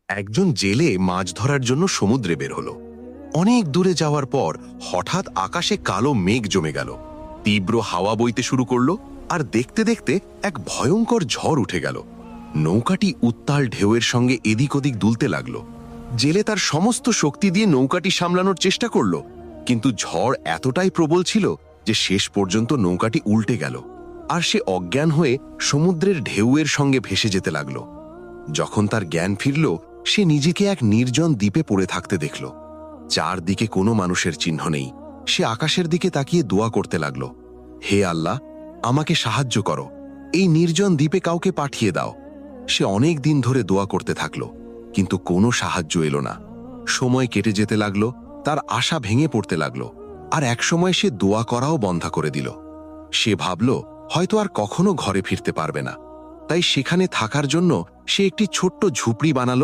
একজন জেলে মাছ ধরার জন্য সমুদ্রে বের হলো। অনেক দূরে যাওয়ার পর হঠাৎ আকাশে কালো মেঘ জমে গেল, তীব্র হাওয়া বইতে শুরু করলো, আর দেখতে দেখতে এক ভয়ঙ্কর ঝড় উঠে গেল। নৌকাটি উত্তাল ঢেউয়ের সঙ্গে এদিক ওদিক দুলতে লাগলো। জেলে তার সমস্ত শক্তি দিয়ে নৌকাটি সামলানোর চেষ্টা করল, কিন্তু ঝড় এতটাই প্রবল ছিল যে শেষ পর্যন্ত নৌকাটি উল্টে গেল, আর সে অজ্ঞান হয়ে সমুদ্রের ঢেউয়ের সঙ্গে ভেসে যেতে লাগল। যখন তার জ্ঞান ফিরল, সে নিজেকে এক নির্জন দ্বীপে পড়ে থাকতে দেখল। চারদিকে কোনো মানুষের চিহ্ন নেই। সে আকাশের দিকে তাকিয়ে দোয়া করতে লাগল, হে আল্লাহ, আমাকে সাহায্য করো, এই নির্জন দ্বীপে কাউকে পাঠিয়ে দাও। সে অনেক দিন ধরে দোয়া করতে থাকল, কিন্তু কোনো সাহায্য এলো না। সময় কেটে যেতে লাগলো, তার আশা ভেঙে পড়তে লাগলো, আর একসময় সে দোয়া করাও বন্ধ করে দিল। সে ভাবল হয়তো আর কখনো ঘরে ফিরতে পারবে না, তাই সেখানে থাকার জন্য সে একটি ছোট্ট ঝুপড়ি বানালো